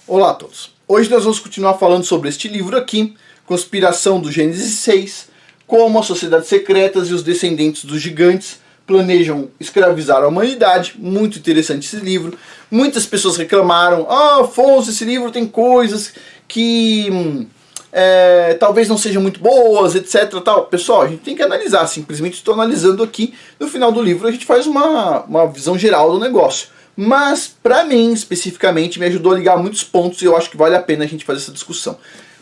Olá a todos. Hoje nós vamos continuar falando sobre este livro aqui, Conspiração do Gênesis 6, como as sociedades secretas e os descendentes dos gigantes planejam escravizar a humanidade. Muito interessante esse livro. Muitas pessoas reclamaram, Afonso, esse livro tem coisas que talvez não sejam muito boas, etc. Tal. Pessoal, a gente tem que analisar, simplesmente estou analisando aqui. No final do livro a gente faz uma visão geral do negócio. Mas, para mim, especificamente, me ajudou a ligar muitos pontos e eu acho que vale a pena a gente fazer essa discussão.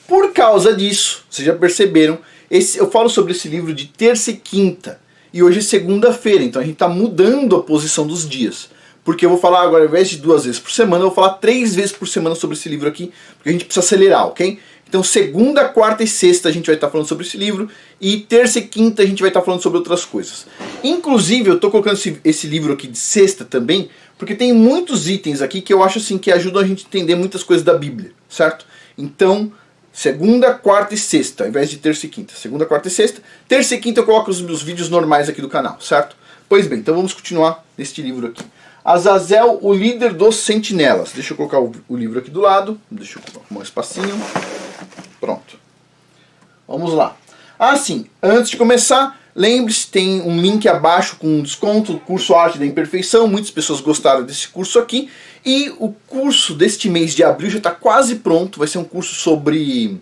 Por causa disso, vocês já perceberam, eu falo sobre esse livro de terça e quinta. E hoje é segunda-feira, então a gente está mudando a posição dos dias. Porque eu vou falar agora, ao invés de 2 vezes por semana, eu vou falar 3 vezes por semana sobre esse livro aqui, porque a gente precisa acelerar, ok? Então segunda, quarta e sexta a gente vai estar falando sobre esse livro, e terça e quinta a gente vai estar falando sobre outras coisas. Inclusive, eu estou colocando esse livro aqui de sexta também, porque tem muitos itens aqui que eu acho assim que ajudam a gente a entender muitas coisas da Bíblia, certo? Então, segunda, quarta e sexta, ao invés de terça e quinta. Segunda, quarta e sexta. Terça e quinta eu coloco os meus vídeos normais aqui do canal, certo? Pois bem, então vamos continuar neste livro aqui. Azazel, o líder dos sentinelas. Deixa eu colocar o livro aqui do lado. Deixa eu arrumar um espacinho. Pronto. Vamos lá. Sim, antes de começar, lembre-se, tem um link abaixo com um desconto do curso Arte da Imperfeição. Muitas pessoas gostaram desse curso aqui. E o curso deste mês de abril já está quase pronto. Vai ser um curso sobre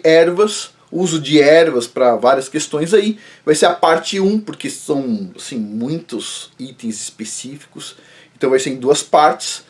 ervas, uso de ervas para várias questões aí. Vai ser a parte 1, porque são assim, muitos itens específicos. Então vai ser em 2 partes.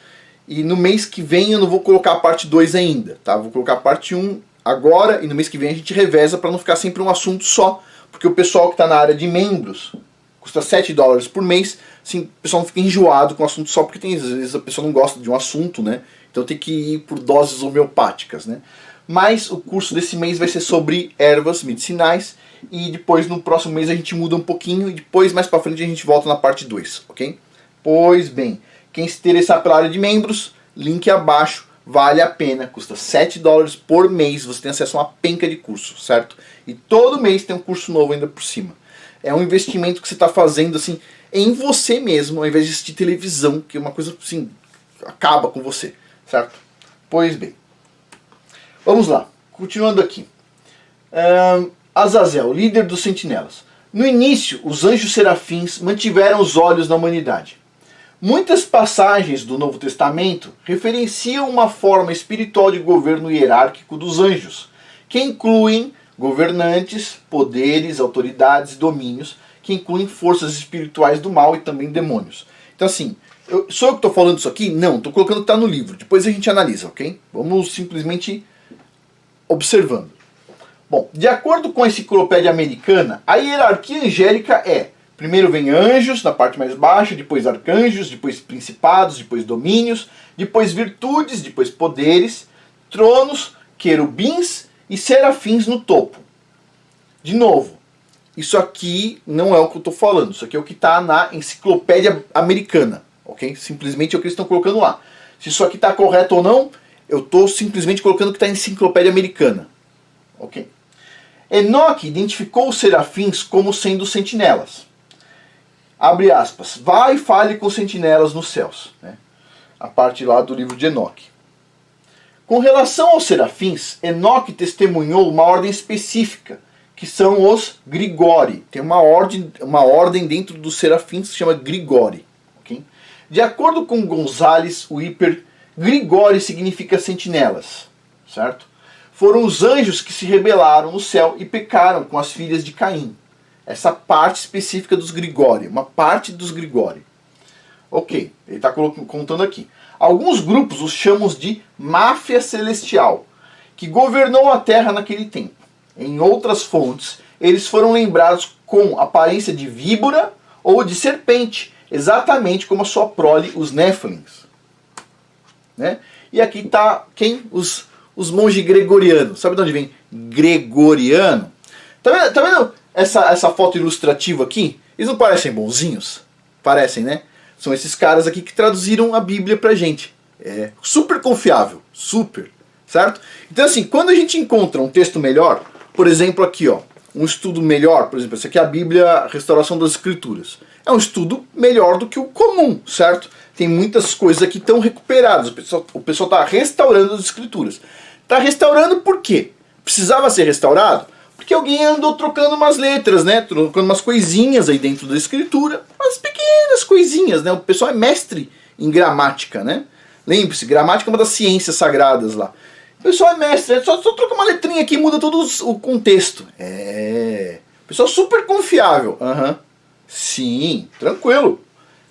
E no mês que vem eu não vou colocar a parte 2 ainda, tá? Vou colocar a parte 1 agora e no mês que vem a gente reveza para não ficar sempre um assunto só. Porque o pessoal que está na área de membros custa $7 por mês. Assim, o pessoal não fica enjoado com o assunto só porque às vezes a pessoa não gosta de um assunto, né? Então tem que ir por doses homeopáticas, né? Mas o curso desse mês vai ser sobre ervas medicinais. E depois no próximo mês a gente muda um pouquinho. E depois mais pra frente a gente volta na parte 2, ok? Pois bem, quem se interessar pela área de membros, link abaixo. Vale a pena, custa $7 por mês, você tem acesso a uma penca de curso, certo? E todo mês tem um curso novo ainda por cima. É um investimento que você está fazendo assim em você mesmo, ao invés de assistir televisão, que é uma coisa assim, acaba com você, certo? Pois bem, vamos lá, continuando aqui. Azazel, líder dos sentinelas. No início, os anjos serafins mantiveram os olhos na humanidade. Muitas passagens do Novo Testamento referenciam uma forma espiritual de governo hierárquico dos anjos, que incluem governantes, poderes, autoridades e domínios, que incluem forças espirituais do mal e também demônios. Então assim, sou eu que estou falando isso aqui? Não, estou colocando o que está no livro, depois a gente analisa, ok? Vamos simplesmente observando. Bom, de acordo com a Enciclopédia Americana, a hierarquia angélica é: primeiro vem anjos, na parte mais baixa, depois arcanjos, depois principados, depois domínios, depois virtudes, depois poderes, tronos, querubins e serafins no topo. De novo, isso aqui não é o que eu estou falando, isso aqui é o que está na Enciclopédia Americana, ok? Simplesmente é o que eles estão colocando lá. Se isso aqui está correto ou não, eu estou simplesmente colocando o que está na Enciclopédia Americana, ok? Enoque identificou os serafins como sendo sentinelas. Abre aspas, vai e fale com sentinelas nos céus. Né? A parte lá do livro de Enoque. Com relação aos serafins, Enoque testemunhou uma ordem específica, que são os Grigori. Tem uma ordem dentro dos serafins que se chama Grigori. Okay? De acordo com Gonzales Wipper, Grigori significa sentinelas. Certo? Foram os anjos que se rebelaram no céu e pecaram com as filhas de Caim. Essa parte específica dos Grigori, uma parte dos Grigori. Ok, ele está contando aqui. Alguns grupos os chamam de máfia celestial, que governou a Terra naquele tempo. Em outras fontes, eles foram lembrados com aparência de víbora ou de serpente, exatamente como a sua prole, os Néfilins. Né? E aqui está quem? Os monges gregorianos. Sabe de onde vem gregoriano? Tá vendo? Essa foto ilustrativa aqui, eles não parecem bonzinhos? Parecem, né? São esses caras aqui que traduziram a Bíblia pra gente. É super confiável, super, certo? Então assim, quando a gente encontra um texto melhor, por exemplo aqui, ó, um estudo melhor, por exemplo, esse aqui é a Bíblia Restauração das Escrituras. é um estudo melhor do que o comum, certo? Tem muitas coisas aqui que estão recuperadas. O pessoal está restaurando as escrituras. Está restaurando por quê? Precisava ser restaurado? Porque alguém andou trocando umas letras, né? Trocando umas coisinhas aí dentro da escritura. Umas pequenas coisinhas, né? O pessoal é mestre em gramática, né? Lembre-se, gramática é uma das ciências sagradas lá. O pessoal é mestre, só troca uma letrinha aqui e muda todo o contexto. O pessoal super confiável. Sim, tranquilo.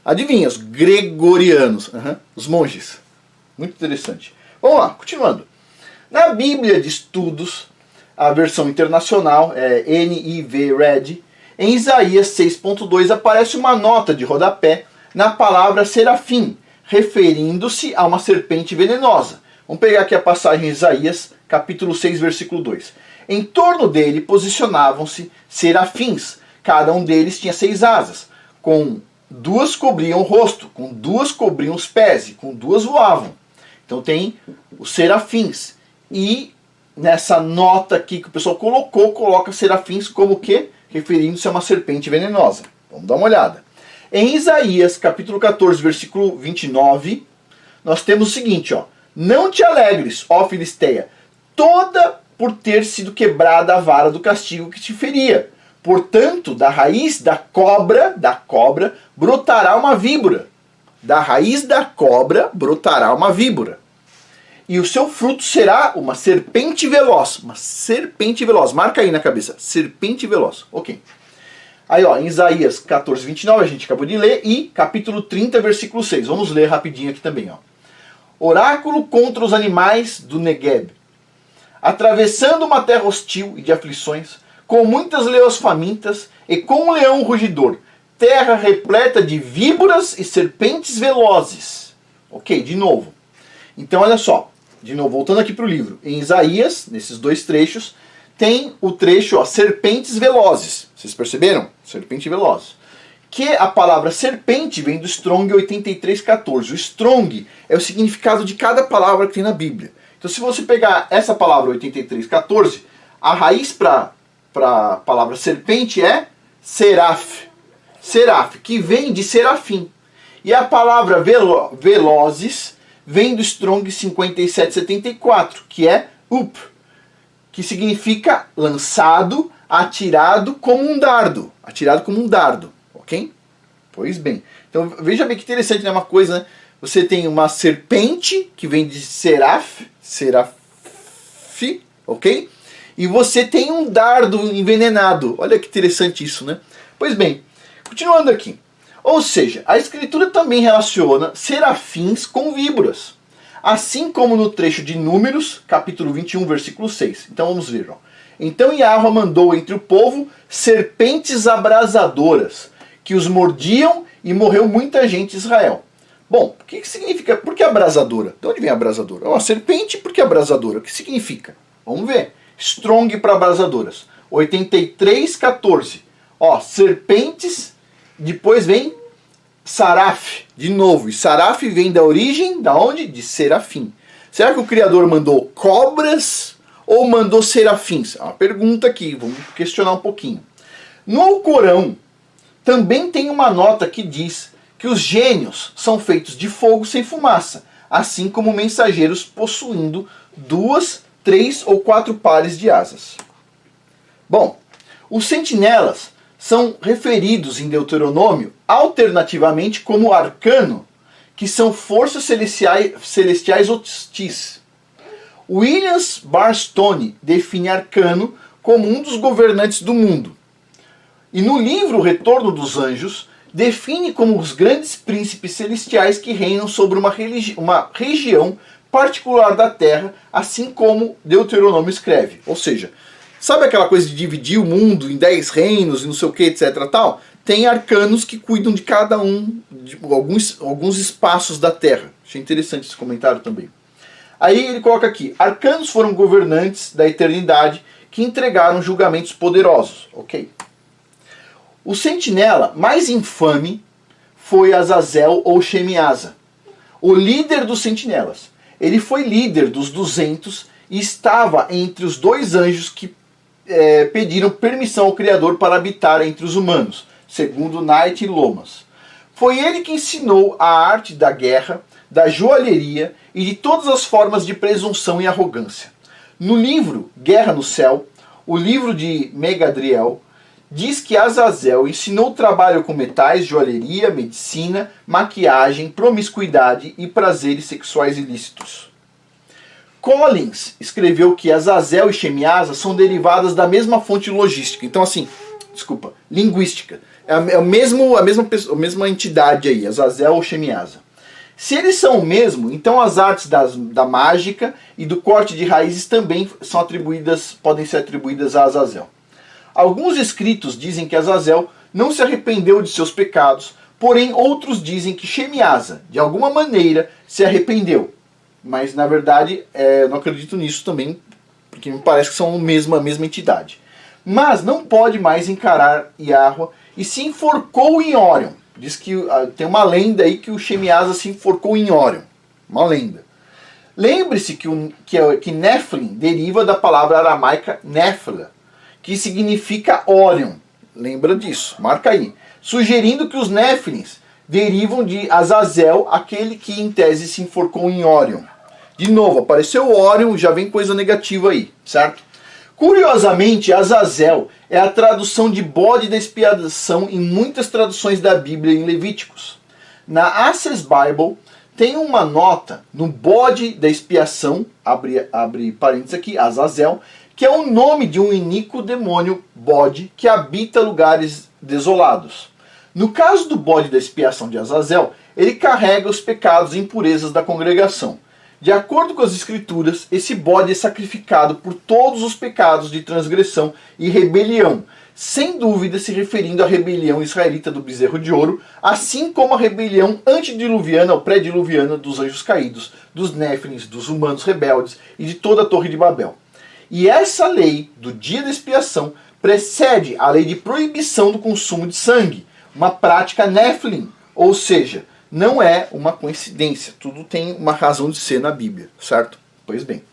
Adivinha, os gregorianos, os monges. Muito interessante. Vamos lá, continuando. Na Bíblia de Estudos, a versão internacional, NIV Red, em Isaías 6.2 aparece uma nota de rodapé na palavra serafim, referindo-se a uma serpente venenosa. Vamos pegar aqui a passagem de Isaías, capítulo 6, versículo 2. Em torno dele posicionavam-se serafins, cada um deles tinha 6 asas, com 2 cobriam o rosto, com 2 cobriam os pés, e com 2 voavam. Então tem os serafins. E nessa nota aqui que o pessoal coloca serafins como que? Referindo-se a uma serpente venenosa. Vamos dar uma olhada. Em Isaías, capítulo 14, versículo 29, nós temos o seguinte, ó. Não te alegres, ó Filisteia, toda por ter sido quebrada a vara do castigo que te feria. Portanto, da raiz da cobra, brotará uma víbora. Da raiz da cobra brotará uma víbora. E o seu fruto será uma serpente veloz. Uma serpente veloz. Marca aí na cabeça. Serpente veloz. Ok. Aí, ó, em Isaías 14, 29, a gente acabou de ler. E capítulo 30, versículo 6. Vamos ler rapidinho aqui também, ó. Oráculo contra os animais do Negueb. Atravessando uma terra hostil e de aflições, com muitas leões famintas e com um leão rugidor, terra repleta de víboras e serpentes velozes. Ok, de novo. Então, olha só. De novo, voltando aqui para o livro. Em Isaías, nesses 2 trechos, tem o trecho, ó, serpentes velozes. Vocês perceberam? Serpente veloz. Que a palavra serpente vem do Strong 8314. O Strong é o significado de cada palavra que tem na Bíblia. Então, se você pegar essa palavra 8314, a raiz para a palavra serpente é seraf. Seraf, que vem de serafim. E a palavra velozes vem do Strong 5774, que é up, que significa lançado, atirado como um dardo. Atirado como um dardo, ok? Pois bem. Então veja bem que interessante, né? Uma coisa, né? Você tem uma serpente, que vem de seraf, ok? E você tem um dardo envenenado. Olha que interessante isso, né? Pois bem, continuando aqui. Ou seja, a escritura também relaciona serafins com víboras. Assim como no trecho de Números, capítulo 21, versículo 6. Então vamos ver. Ó. Então Yahweh mandou entre o povo serpentes abrasadoras, que os mordiam e morreu muita gente de Israel. Bom, o que significa? Por que abrasadora? De onde vem abrasadora? Uma serpente, por que abrasadora? O que significa? Vamos ver. Strong para abrasadoras. 83:14. Ó, serpentes, depois vem saraf, de novo. E saraf vem da origem, da onde? De serafim. Será que o Criador mandou cobras ou mandou serafins? É uma pergunta aqui, vamos questionar um pouquinho. No Alcorão, também tem uma nota que diz que os gênios são feitos de fogo sem fumaça, assim como mensageiros possuindo 2, 3 ou 4 pares de asas. Bom, os sentinelas são referidos em Deuteronômio alternativamente como arcano, que são forças celestiais hostis. Williams Barstone define arcano como um dos governantes do mundo. E no livro O Retorno dos Anjos, define como os grandes príncipes celestiais que reinam sobre uma região particular da Terra, assim como Deuteronômio escreve. Ou seja, sabe aquela coisa de dividir o mundo em 10 reinos e não sei o que, etc. tal? Tem arcanos que cuidam de cada um, de alguns espaços da Terra. Achei interessante esse comentário também. Aí ele coloca aqui, arcanos foram governantes da eternidade que entregaram julgamentos poderosos. Ok. O sentinela mais infame foi Azazel ou Shemiasa, o líder dos sentinelas. Ele foi líder dos 200 e estava entre os 2 anjos que pediram permissão ao Criador para habitar entre os humanos. segundo Knight e Lomas. Foi ele que ensinou a arte da guerra, da joalheria e de todas as formas de presunção e arrogância. No livro Guerra no Céu, o livro de Megadriel, diz que Azazel ensinou o trabalho com metais, joalheria, medicina, maquiagem, promiscuidade e prazeres sexuais ilícitos. Collins escreveu que Azazel e Shemiasa são derivadas da mesma fonte logística. Então, assim, linguística. É a mesma entidade aí, Azazel ou Shemiasa. Se eles são o mesmo, então as artes da mágica e do corte de raízes também podem ser atribuídas a Azazel. Alguns escritos dizem que Azazel não se arrependeu de seus pecados, porém outros dizem que Shemiasa, de alguma maneira, se arrependeu. Mas, na verdade, eu não acredito nisso também, porque me parece que são a mesma entidade. Mas não pode mais encarar Yahweh e se enforcou em Orion. Diz que tem uma lenda aí que o Shemiasa se enforcou em Orion. Uma lenda. Lembre-se que Nephilim deriva da palavra aramaica Nephila, que significa Orion. Lembra disso, marca aí. Sugerindo que os Nephilims derivam de Azazel, aquele que em tese se enforcou em Orion. De novo, apareceu Orion, já vem coisa negativa aí, certo? Curiosamente, Azazel é a tradução de bode da expiação em muitas traduções da Bíblia em Levíticos. Na Access Bible tem uma nota no bode da expiação, abre parênteses aqui, Azazel, que é o nome de um iníquo demônio bode que habita lugares desolados. No caso do bode da expiação de Azazel, ele carrega os pecados e impurezas da congregação. De acordo com as escrituras, esse bode é sacrificado por todos os pecados de transgressão e rebelião, sem dúvida se referindo à rebelião israelita do bezerro de ouro, assim como a rebelião antediluviana ou pré-diluviana dos anjos caídos, dos néfilins, dos humanos rebeldes e de toda a Torre de Babel. E essa lei do dia da expiação precede a lei de proibição do consumo de sangue, uma prática néfilim, ou seja, não é uma coincidência, tudo tem uma razão de ser na Bíblia, certo? Pois bem.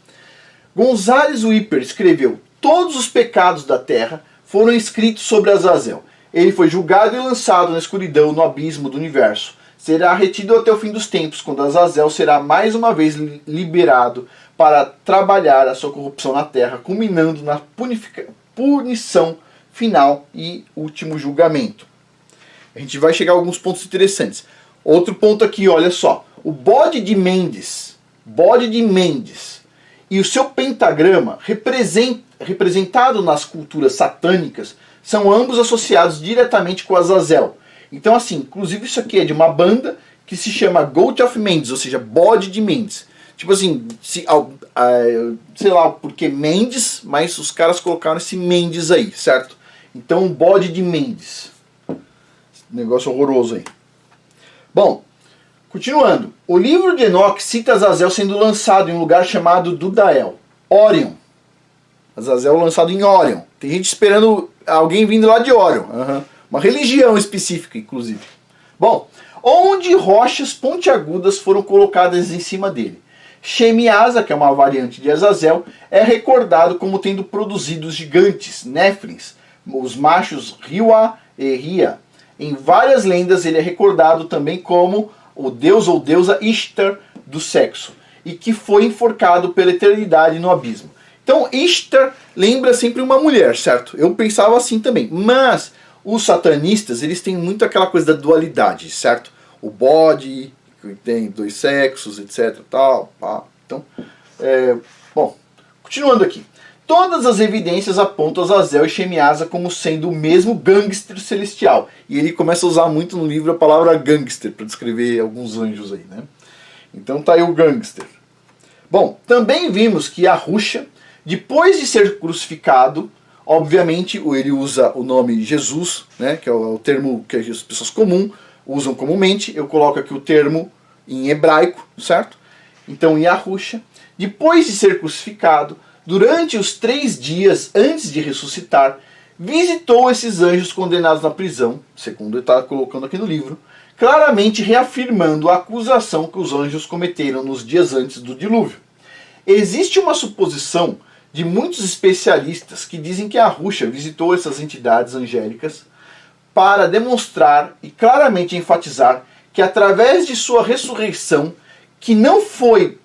Gonzales Wipper escreveu: todos os pecados da terra foram escritos sobre Azazel. Ele foi julgado e lançado na escuridão, no abismo do universo. Será retido até o fim dos tempos, quando Azazel será mais uma vez liberado para trabalhar a sua corrupção na terra, culminando na punição final e último julgamento. A gente vai chegar a alguns pontos interessantes. Outro ponto aqui, olha só. O bode de Mendes e o seu pentagrama, representado nas culturas satânicas, são ambos associados diretamente com Azazel. Então, assim, inclusive isso aqui é de uma banda que se chama Goat of Mendes, ou seja, bode de Mendes. Tipo assim, sei lá porque Mendes, mas os caras colocaram esse Mendes aí, certo? Então, bode de Mendes. Negócio horroroso aí. Bom, continuando. O livro de Enoque cita Azazel sendo lançado em um lugar chamado Dudael, Orion. Azazel lançado em Orion. Tem gente esperando alguém vindo lá de Orion. Uma religião específica, inclusive. Bom, onde rochas pontiagudas foram colocadas em cima dele. Shemiasa, que é uma variante de Azazel, é recordado como tendo produzido os gigantes, Néfilins, os machos Riwa e Ria. Em várias lendas ele é recordado também como o deus ou deusa Ishtar do sexo, e que foi enforcado pela eternidade no abismo. Então Ishtar lembra sempre uma mulher, certo? Eu pensava assim também, mas os satanistas, eles têm muito aquela coisa da dualidade, certo? O bode, que tem dois sexos, etc. Tal, pá. Então, bom, continuando aqui. Todas as evidências apontam Azazel e Shemiasa como sendo o mesmo gangster celestial. E ele começa a usar muito no livro a palavra gangster para descrever alguns anjos aí, né? Então tá aí o gangster. Bom, também vimos que Yahusha, depois de ser crucificado, obviamente ele usa o nome Jesus, né, que é o termo que as pessoas comuns usam comumente. Eu coloco aqui o termo em hebraico, certo? Então Yahusha, depois de ser crucificado, durante os 3 dias antes de ressuscitar, visitou esses anjos condenados na prisão, segundo ele está colocando aqui no livro, claramente reafirmando a acusação que os anjos cometeram nos dias antes do dilúvio. Existe uma suposição de muitos especialistas que dizem que Yahusha visitou essas entidades angélicas para demonstrar e claramente enfatizar que através de sua ressurreição, que não foi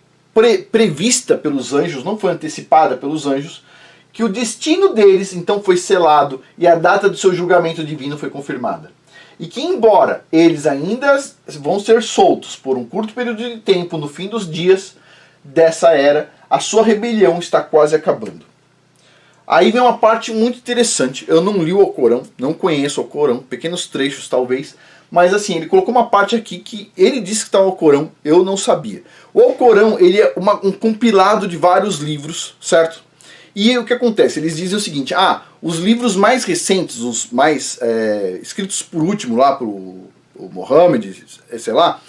prevista pelos anjos, não foi antecipada pelos anjos, que o destino deles então foi selado e a data do seu julgamento divino foi confirmada. E que embora eles ainda vão ser soltos por um curto período de tempo no fim dos dias dessa era, a sua rebelião está quase acabando. Aí vem uma parte muito interessante. Eu não li o Alcorão, não conheço o Alcorão, pequenos trechos talvez, mas assim, ele colocou uma parte aqui que ele disse que está no Alcorão, eu não sabia. O Alcorão, ele é um compilado de vários livros, certo? E o que acontece? Eles dizem o seguinte, os livros mais recentes, os mais escritos por último lá, pelo Mohammed, sei lá,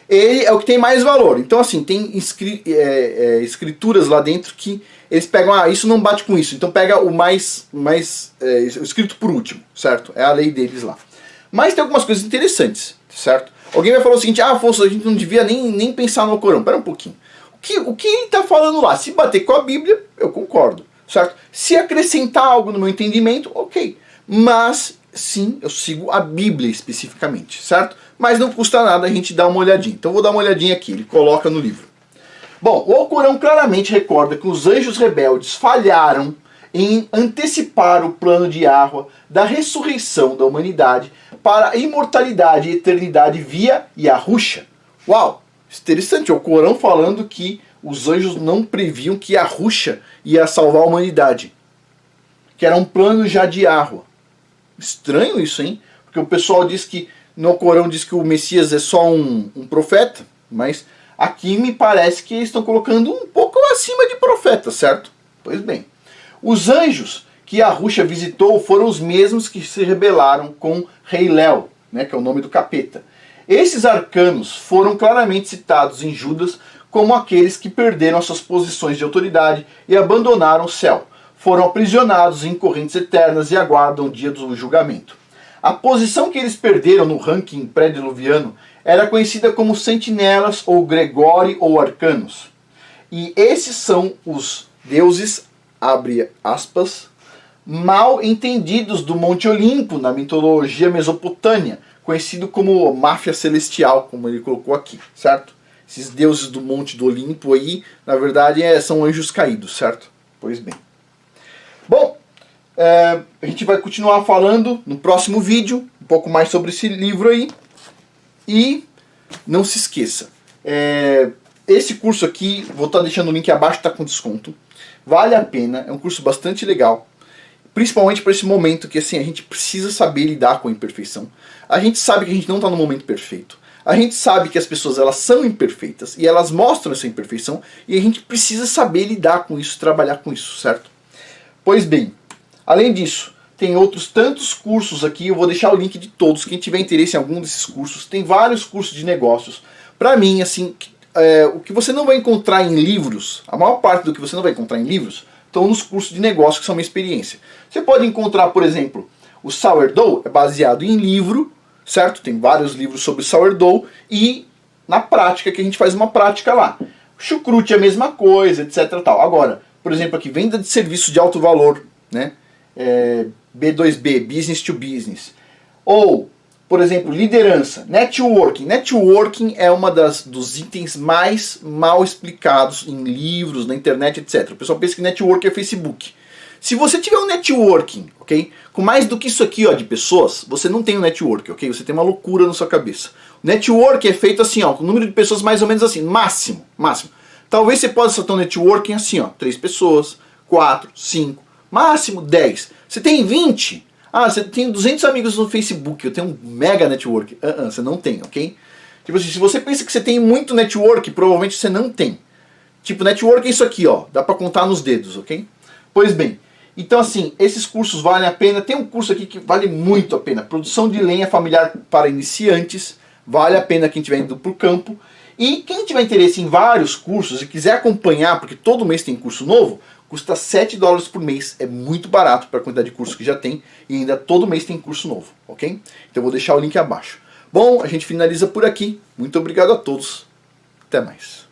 ele é o que tem mais valor. Então assim, tem escrituras lá dentro que eles pegam, isso não bate com isso, então pega o mais escrito por último, certo? É a lei deles lá. Mas tem algumas coisas interessantes, certo? Alguém vai falar o seguinte, Afonso, a gente não devia nem pensar no Alcorão. Pera um pouquinho. O que ele está falando lá? Se bater com a Bíblia, eu concordo, certo? Se acrescentar algo no meu entendimento, ok. Mas, sim, eu sigo a Bíblia especificamente, certo? Mas não custa nada a gente dar uma olhadinha. Então vou dar uma olhadinha aqui, ele coloca no livro. Bom, o Alcorão claramente recorda que os anjos rebeldes falharam em antecipar o plano de Yahweh da ressurreição da humanidade para a imortalidade e eternidade via Yahusha. Uau! Interessante, o Alcorão falando que os anjos não previam que Yahusha ia salvar a humanidade. Que era um plano já de Yahweh. Estranho isso, hein? Porque o pessoal diz que, no Alcorão diz que o Messias é só um profeta, mas aqui me parece que eles estão colocando um pouco acima de profeta, certo? Pois bem. Os anjos que Yahusha visitou foram os mesmos que se rebelaram com Rei Léo, né, que é o nome do capeta. Esses arcanos foram claramente citados em Judas como aqueles que perderam as suas posições de autoridade e abandonaram o céu. Foram aprisionados em correntes eternas e aguardam o dia do julgamento. A posição que eles perderam no ranking pré-diluviano era conhecida como sentinelas ou gregori ou arcanos. E esses são os deuses, abre aspas, mal entendidos do Monte Olimpo na mitologia mesopotâmia, conhecido como máfia celestial, como ele colocou aqui, certo? Esses deuses do Monte do Olimpo aí, na verdade, são anjos caídos, certo? Pois bem. Bom, a gente vai continuar falando no próximo vídeo, um pouco mais sobre esse livro aí. E não se esqueça, esse curso aqui, vou estar deixando o link abaixo, está com desconto. Vale a pena, é um curso bastante legal. Principalmente para esse momento que assim, a gente precisa saber lidar com a imperfeição. A gente sabe que a gente não está no momento perfeito. A gente sabe que as pessoas elas são imperfeitas e elas mostram essa imperfeição e a gente precisa saber lidar com isso, trabalhar com isso, certo? Pois bem, além disso, tem outros tantos cursos aqui, eu vou deixar o link de todos, quem tiver interesse em algum desses cursos, tem vários cursos de negócios. Para mim, assim, o que você não vai encontrar em livros, a maior parte do que você não vai encontrar em livros, estão nos cursos de negócio que são minha experiência. Você pode encontrar, por exemplo, o Sourdough é baseado em livro, certo? Tem vários livros sobre Sourdough e na prática, que a gente faz uma prática lá. Chucrute é a mesma coisa, etc. Tal. Agora, por exemplo aqui, venda de serviços de alto valor, né? B2B, Business to Business. Ou, por exemplo, liderança, networking. Networking é uma dos itens mais mal explicados em livros, na internet, etc. O pessoal pensa que networking é Facebook. Se você tiver um networking, ok? Com mais do que isso aqui, ó, de pessoas, você não tem um networking, ok? Você tem uma loucura na sua cabeça. O networking é feito assim, ó, com o número de pessoas mais ou menos assim, máximo. Talvez você possa ter um networking assim, ó, 3 pessoas, 4, 5, máximo 10. Você tem 20? Você tem 200 amigos no Facebook, eu tenho um mega network. Você não tem, ok? Tipo assim, se você pensa que você tem muito network, provavelmente você não tem. Tipo, network é isso aqui, ó, dá pra contar nos dedos, ok? Pois bem, então assim, esses cursos valem a pena. Tem um curso aqui que vale muito a pena, produção de lenha familiar para iniciantes, vale a pena quem estiver indo pro campo. E quem tiver interesse em vários cursos e quiser acompanhar, porque todo mês tem curso novo, custa $7 por mês, é muito barato para a quantidade de curso que já tem, e ainda todo mês tem curso novo, ok? Então eu vou deixar o link abaixo. Bom, a gente finaliza por aqui, muito obrigado a todos, até mais.